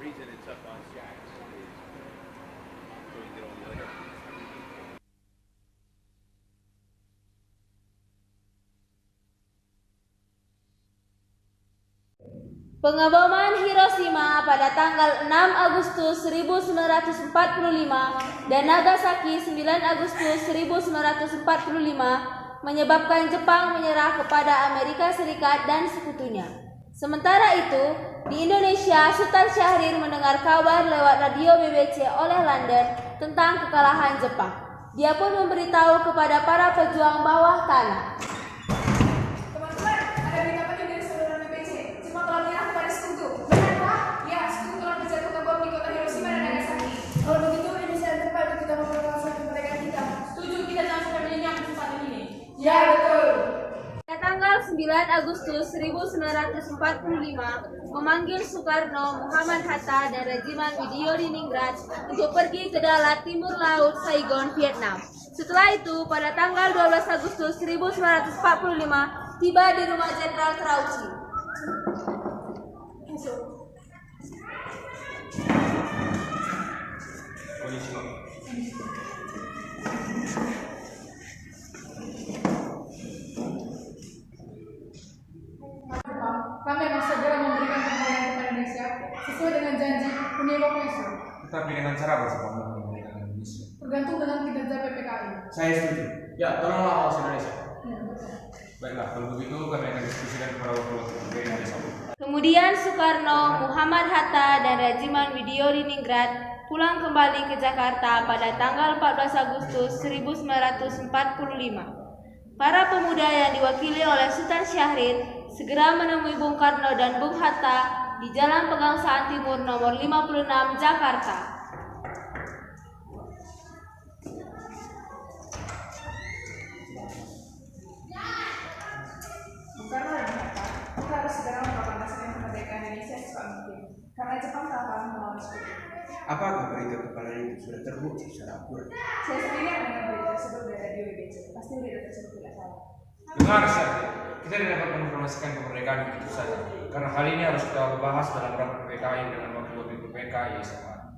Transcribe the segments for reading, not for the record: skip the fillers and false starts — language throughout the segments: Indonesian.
reason it's up on Jax is so we get all the other. Pengeboman Hiroshima pada tanggal 6 Agustus 1945 dan Nagasaki 9 Agustus 1945 menyebabkan Jepang menyerah kepada Amerika Serikat dan sekutunya. Sementara itu, di Indonesia, Sultan Syahrir mendengar kabar lewat radio BBC oleh London tentang kekalahan Jepang. Dia pun memberitahu kepada para pejuang bawah tanah. Kalau begitu Indonesia yang tepat untuk kita memperkuasa kemerdekaan kita. Setuju, kita jangan sampai menyenyak kesempatan ini. Ya betul. Pada tanggal 9 Agustus 1945 memanggil Soekarno, Muhammad Hatta, dan Regimen Widyodiningrat untuk pergi ke darat timur laut Saigon, Vietnam. Setelah itu, pada tanggal 12 Agustus 1945 tiba di rumah Jenderal Trauci. Kami akan segera memberikan penghargaan kepada Indonesia sesuai dengan janji Uni Eropa. Tetapi dengan cara apa Jepang memberikan Indonesia? Tergantung dengan kinerja PPKI. Saya setuju. Ya, tolonglah awas Indonesia. Ya, betul. Baiklah, kalau begitu kami akan diskusikan kepada wakil-wakil Indonesia. Kemudian Soekarno, Muhammad Hatta, dan Regimen Widyodiningrat pulang kembali ke Jakarta pada tanggal 14 Agustus 1945. Para pemuda yang diwakili oleh Sultan Syahrir segera menemui Bung Karno dan Bung Hatta di Jalan Pegangsaan Timur nomor 56 Jakarta. Bung Karno dan Hatta, kita harus segera memproklamasikan kemerdekaan Indonesia secepat mungkin. Karena Jepang tak akan melawan sekutu. Apakah berita kepala itu sudah terbukti secara akurat? Saya sendiri akan mendengar berita tersebut dari radio BBC. Pasti berita tersebut tidak salah. Dengar saja, kita tidak dapat menginformasikan kemerdekaan begitu saja. Karena hal ini harus kita bahas dalam rapat PPKI dengan wakil-wakil PPKI sama.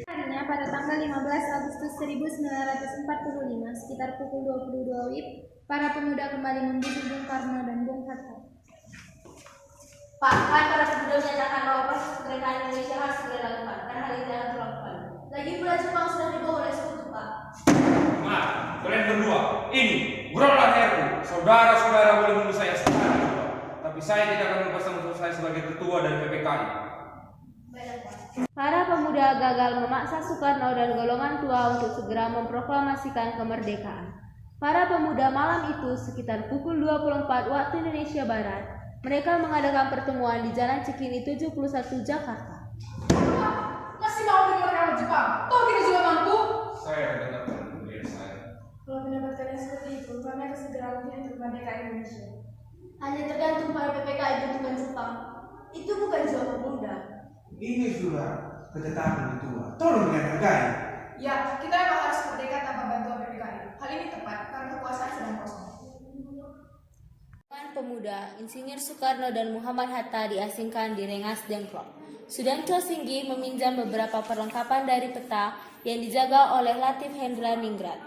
Harinya pada tanggal 15 Agustus 1945 sekitar pukul 22 WIB, para pemuda kembali membunuh Bung Karno dan Bung Hatta. Pak, kan para pemuda menyatakan bahwa proses kemerdekaan Indonesia harus segera dilakukan, karena hal ini jangan terlakukan. Lagi pula Jepang sudah dibawa oleh sekutu, Pak. Nah, kalian berdua, ini burulah leherku. Saudara-saudara boleh menuduh saya sekarang, tapi saya tidak akan melepaskan unsur saya sebagai ketua dari PPKI. Para pemuda gagal memaksa Soekarno dan golongan tua untuk segera memproklamasikan kemerdekaan. Para pemuda malam itu sekitar pukul 24 waktu Indonesia Barat, mereka mengadakan pertemuan di Jalan Cikini 71 Jakarta. Masih mau dengar Jepang? Toh kita juga mampu. Saya akan dengarkan pendirian saya. Kalau pendapat kalian seperti itu, kami akan segera untuk kemerdekaan Indonesia. Hanya tergantung pada PPKI bentukan Jepang. Itu bukan jiwa pemuda. Ini sudah ketetapan ketua. Tolong dihargai. Ya, kita memang harus merdeka tanpa bantuan PPKI. Hal ini tepat karena kekuasaan sedang kosong. Pemuda, Insinyur Soekarno dan Muhammad Hatta diasingkan di Rengas Dengklok. Sudanto Singgi meminjam beberapa perlengkapan dari peta yang dijaga oleh Latif Hendra Ningrat.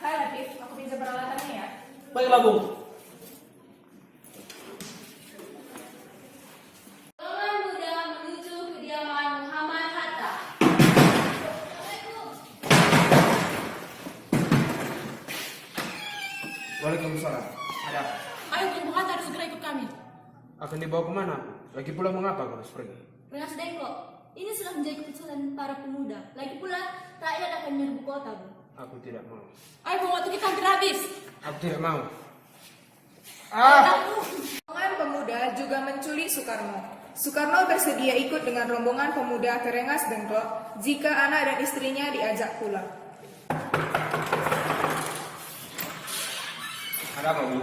Hai Latif, aku pinjam peralatannya ya. Baiklah, Bung. Golongan muda menuju kediaman Muhammad Hatta. Waalaikumsalam. Ada apa? Ayo, Bung Hatta harus segera ikut kami. Akan dibawa kemana? Lagi pula mengapa kau harus pergi? Rengas Dengklok, ini sudah menjadi keputusan para pemuda. Lagi pula, rakyat akan menyerbu kota, Bu. Aku tidak mau. Ayo, Bung, waktu kita hampir habis. Aku tidak mau. Rombongan pemuda juga menculik Soekarno. Soekarno bersedia ikut dengan rombongan pemuda ke Rengas Dengklok jika anak dan istrinya diajak pulang. Ada apa, Bu?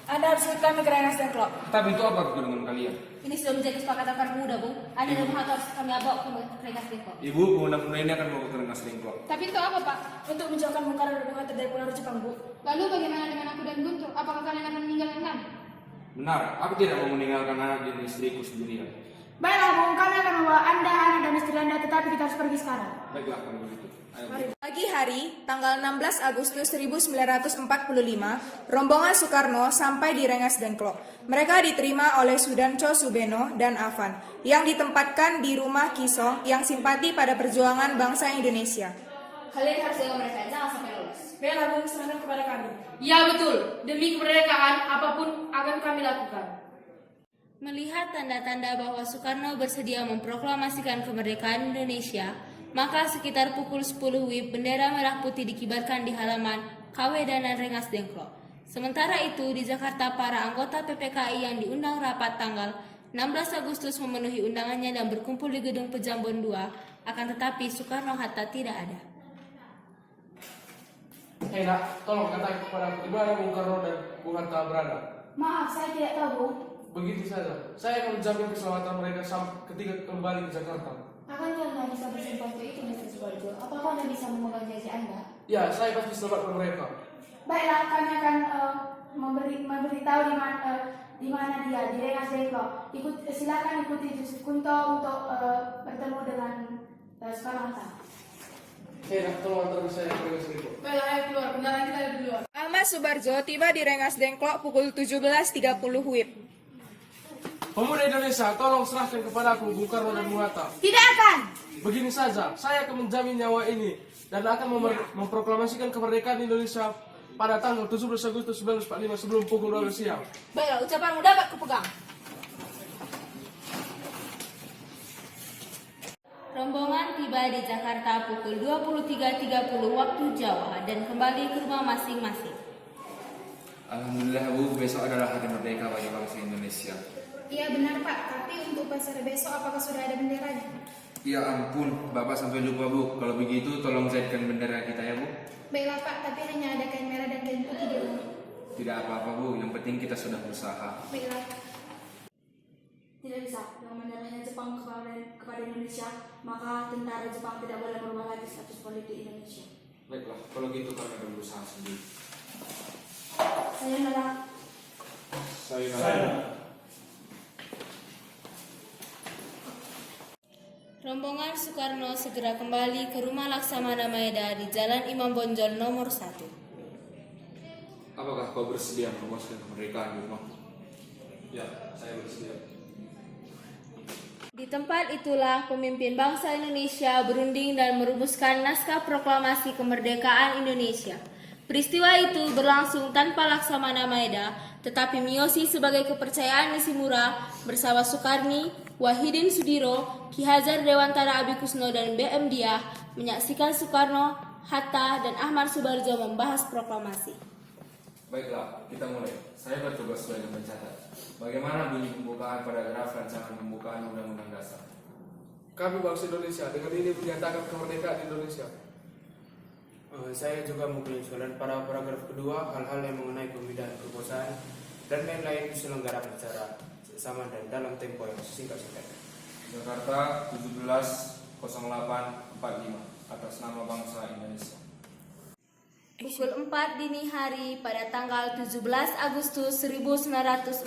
Anda harus ikut kami ke Rengas Dengklok. Tapi itu apa dengan kalian? Ini sudah menjadi kesepakatan para pemuda, Bu. Ada dan Muhammad harus kami bawa ke Rengas Dengklok. Ibu, pemuda-pemuda ini akan mau ke Rengas Dengklok. Tapi itu apa, Pak? Untuk menjauhkan Bung Karno dan Bung Hatta dari pengaruh Jepang, Bu. Lalu bagaimana dengan aku dan Guntur? Apakah kalian akan meninggalkan kami? Benar, aku tidak mau meninggalkan anak dan istriku sendirian. Baiklah Bung, kami akan membawa Anda, anak dan istri Anda, tetapi kita harus pergi sekarang. Baiklah kalau begitu. Ayo. Pagi hari, tanggal 16 Agustus 1945, rombongan Soekarno sampai di Rengas Dengklok. Mereka diterima oleh Sudanco Subeno dan Afan, yang ditempatkan di rumah Kisong yang simpati pada perjuangan bangsa Indonesia. Kalian harus jaga mereka, jangan sampai lolos. Baiklah Bung, serahkan kepada kami. Ya betul, demi kemerdekaan apapun akan kami lakukan. Melihat tanda-tanda bahwa Soekarno bersedia memproklamasikan kemerdekaan Indonesia, maka sekitar pukul 10 WIB bendera merah putih dikibarkan di halaman Kawedanan Rengas Dengklok. Sementara itu di Jakarta para anggota PPKI yang diundang rapat tanggal 16 Agustus memenuhi undangannya dan berkumpul di gedung Pejambon 2, akan tetapi Soekarno-Hatta tidak ada. Hei nak, tolong katakan kepada aku di mana Bung Karno dan Bung Hatta berada. Maaf, saya tidak tahu Bung. Begitu saja, saya akan menjamin keselamatan mereka ketika kembali ke Jakarta. Akankah Anda bisa bersumpah untuk itu, Mr. Subarjo? Apakah Anda bisa memegang janji Anda? Ya, saya pasti selamatkan mereka. Baiklah, kami akan memberitahu di mana dia, di Rengas Dengklok. Silakan ikuti Kunto untuk bertemu dengan Soekarno-Hatta. Hei nak, tolong antar saya ke Rengas Dengklok. Baiklah, ayo keluar, kendaraan kita ada di luar. Ahmad Subarjo tiba di Rengas Dengklok pukul 17.30 WIB. Pemuda Indonesia, tolong serahkan kepadaku Bung Karno dan Bung Hatta. Tidak akan! Begini saja, saya akan menjamin nyawa ini dan akan memproklamasikan kemerdekaan Indonesia pada tanggal 17 Agustus 1945 sebelum pukul 12 siang. Baiklah, ucapanmu dapat kupegang. Rombongan tiba di Jakarta pukul 23.30 waktu Jawa dan kembali ke rumah masing-masing. Alhamdulillah Bu, besok adalah hari merdeka bagi bangsa Indonesia. Iya benar Pak, tapi untuk upacara besok apakah sudah ada benderanya? Ya ampun, Bapak sampai lupa Bu. Kalau begitu tolong zaitkan bendera kita ya Bu. Baiklah Pak, tapi hanya ada kain merah dan kain putih di rumah. Tidak apa-apa Bu, yang penting kita sudah berusaha. Baiklah. Tidak bisa, dengan benderanya Jepang kepada Indonesia, maka tentara Jepang tidak boleh merubah lagi status politik Indonesia. Baiklah, kalau gitu kami akan berusaha sendiri. Sayonara. Sayonara. Rombongan Soekarno segera kembali ke rumah Laksamana Maeda di Jalan Imam Bonjol nomor 1. Apakah kau bersedia merumuskan kemerdekaan di rumahmu? Ya, saya bersedia. Di tempat itulah pemimpin bangsa Indonesia berunding dan merumuskan naskah proklamasi kemerdekaan Indonesia. Peristiwa itu berlangsung tanpa Laksamana Maeda, tetapi Miyoshi sebagai kepercayaan Nishimura bersama Soekarni, Wahidin Sudiro, Ki Hajar Dewantara Abikusno dan B.M. Diah menyaksikan Soekarno, Hatta, dan Ahmad Subarjo membahas proklamasi. Baiklah, kita mulai. Saya bertugas sebagai pencatat. Bagaimana bunyi pembukaan paragraf rancangan pembukaan Undang-Undang Dasar? Kami bangsa Indonesia dengan ini menyatakan kemerdekaan Indonesia. Saya juga mempunyai usulan pada paragraf kedua, hal-hal yang mengenai pemindahan kekuasaan dan lain-lain diselenggarakan secara sama dan dalam tempo yang singkat-singkat. Jakarta 17.08.45 atas nama bangsa Indonesia. Pukul 4 dini hari pada tanggal 17 Agustus 1945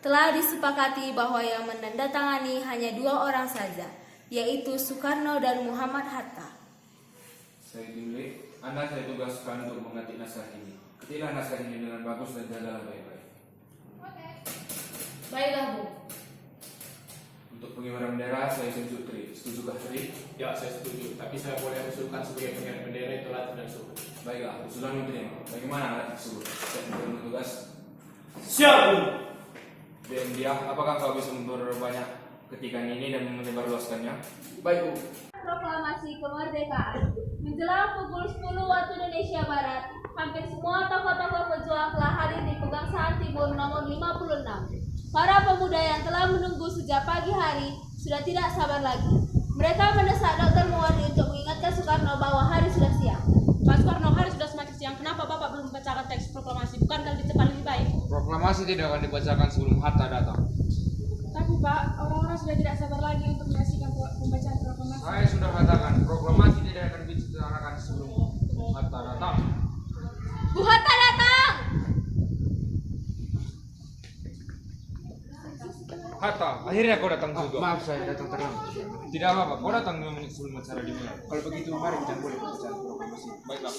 telah disepakati bahwa yang menandatangani hanya 2 orang saja, yaitu Soekarno dan Muhammad Hatta. Saya Juli, Anda saya tugaskan untuk mengetik naskah ini. Ketiklah naskah ini dengan bagus dan jagalah baik-baik. Baiklah Bu. Untuk pengibaran bendera saya tunjuk Tri. Setujukah Tri? Ya, saya setuju. Tapi saya boleh usulkan sebagai pengibar bendera itu Latif dan Suku. Baiklah, usulan diterima. Bagaimana alat tersebut? Saya memberi tugas. Siap, Bu. BM Diah, apakah kau bisa memperbanyak ketikan ini dan menyebarluaskannya? Baik, Bu. Proklamasi kemerdekaan. Menjelang pukul 10 waktu Indonesia Barat, hampir semua tokoh-tokoh pejuang telah hadir di Pegangsaan Timur nomor 56. Para pemuda yang telah menunggu sejak pagi hari sudah tidak sabar lagi. Mereka mendesak Dr. Muwardi untuk mengingatkan Soekarno bahwa hari sudah siang. Pak Soekarno, hari sudah semakin siang. Kenapa Bapak belum membacakan teks proklamasi? Bukankah lebih cepat lebih baik? Proklamasi tidak akan dibacakan sebelum Hatta datang. Tapi Pak, orang-orang sudah tidak sabar lagi untuk menyaksikan pembacaan proklamasi. Saya sudah katakan, proklamasi tidak akan dibicarakan sebelum Hatta datang. Bu Hatta datang! Akhirnya kau datang juga. Maaf saya datang terlambat. Tidak apa-apa, kau datang 5 menit sebelum acara dimulai. Kalau begitu mari kita mulai pembacaan proklamasi. Baiklah.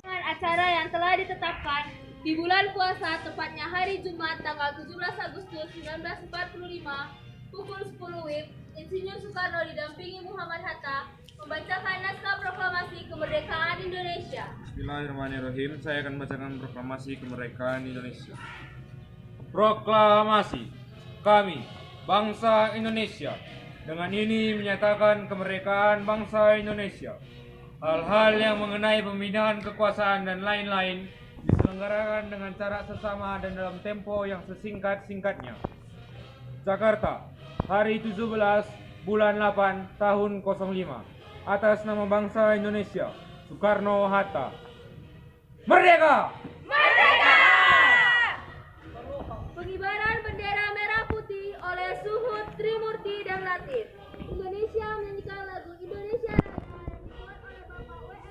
Dengan acara yang telah ditetapkan di bulan puasa, tepatnya hari Jumat tanggal 17 Agustus 1945 pukul 10 WIB, Insinyur Soekarno didampingi Muhammad Hatta membacakan naskah proklamasi kemerdekaan Indonesia. Bismillahirrahmanirrahim. Saya akan membacakan proklamasi kemerdekaan Indonesia. Proklamasi. Kami, bangsa Indonesia, dengan ini menyatakan kemerdekaan bangsa Indonesia. Hal-hal yang mengenai pembinaan kekuasaan dan lain-lain diselenggarakan dengan cara sesama dan dalam tempo yang sesingkat-singkatnya. Jakarta, hari 17 bulan 8 tahun 05. Atas nama bangsa Indonesia, Soekarno-Hatta. Merdeka! Merdeka! Pengibaran bendera merah putih oleh Suhud, Trimurti, dan Latif. Indonesia menyanyikan lagu Indonesia Raya yang dibuat oleh Bapak W.R.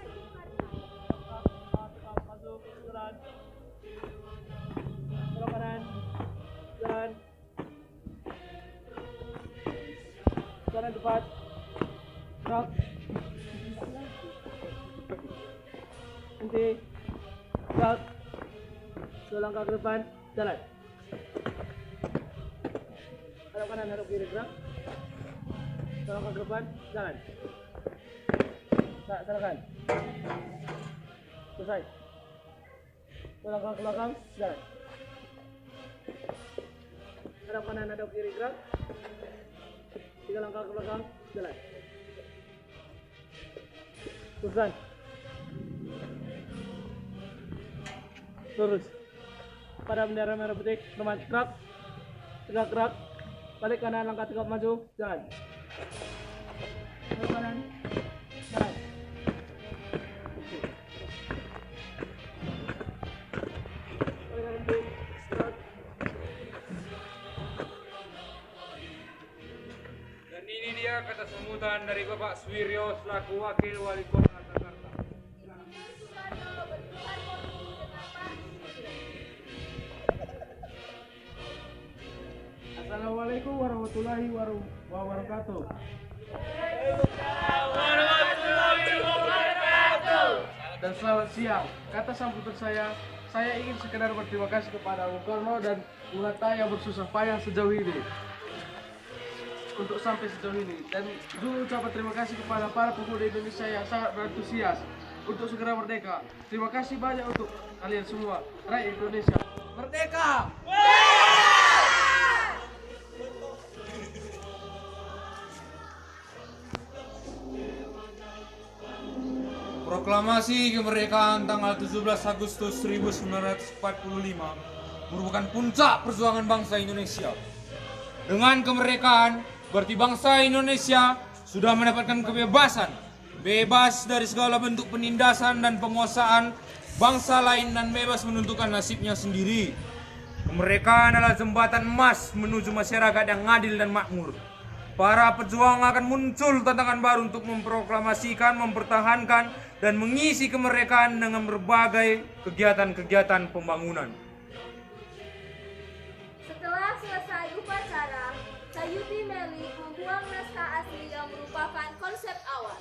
Soekarno. Belok kanan. Jalan. Jalan cepat. Gerak. Nanti. Gerak. 2 langkah ke depan. Jalan. Hadap kanan, hadap kiri. Gerak. 2 langkah ke depan. Jalan. Silakan. Selesai. 2 langkah ke belakang. Jalan. Hadap kanan, hadap kiri. Gerak. 3 langkah ke belakang. Jalan. Teruskan. Lurus. Pada bendera merah putih, teman gerak. Tegak gerak. Balik kanan, langkah tegap maju. Jalan. Balik kanan. Jalan. Balik kanan, gerak. Dan ini dia kata sambutan dari Bapak Suwiryo selaku Wakil Wali Kota Jakarta. Soekarno bertukar posisi dengan Pak Susilo. Assalamualaikum warahmatullahi wabarakatuh. Dan selamat siang. Kata sambutan saya ingin sekedar berterima kasih kepada Bung Karno dan Bung Hatta yang bersusah payah sejauh ini untuk sampai sejauh ini. Dan juga ucapan terima kasih kepada para pemuda Indonesia yang sangat berantusias untuk segera merdeka. Terima kasih banyak untuk kalian semua, rakyat Indonesia. Merdeka! Proklamasi kemerdekaan tanggal 17 Agustus 1945 merupakan puncak perjuangan bangsa Indonesia. Dengan kemerdekaan, berarti bangsa Indonesia sudah mendapatkan kebebasan, bebas dari segala bentuk penindasan dan penguasaan bangsa lain dan bebas menentukan nasibnya sendiri. Kemerdekaan adalah jembatan emas menuju masyarakat yang adil dan makmur. Para pejuang akan muncul tantangan baru untuk memproklamasikan, mempertahankan, dan mengisi kemerdekaan dengan berbagai kegiatan-kegiatan pembangunan. Setelah selesai upacara, Sayuti Meli membuang naskah asli yang merupakan konsep awal.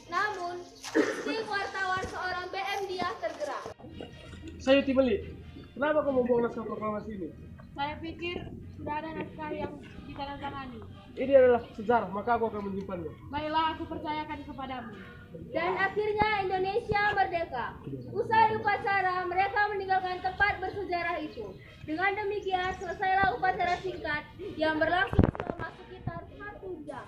Namun, insting wartawan seorang BM Diah tergerak. Sayuti Meli, kenapa kamu membuang naskah proklamasi ini? Saya pikir sudah ada naskah yang ditandatangani. Ini adalah sejarah, maka aku akan menyimpannya. Baiklah, aku percayakan kepadamu. Dan akhirnya Indonesia merdeka. Usai upacara, mereka meninggalkan tempat bersejarah itu. Dengan demikian, selesailah upacara singkat yang berlangsung selama sekitar 1 jam.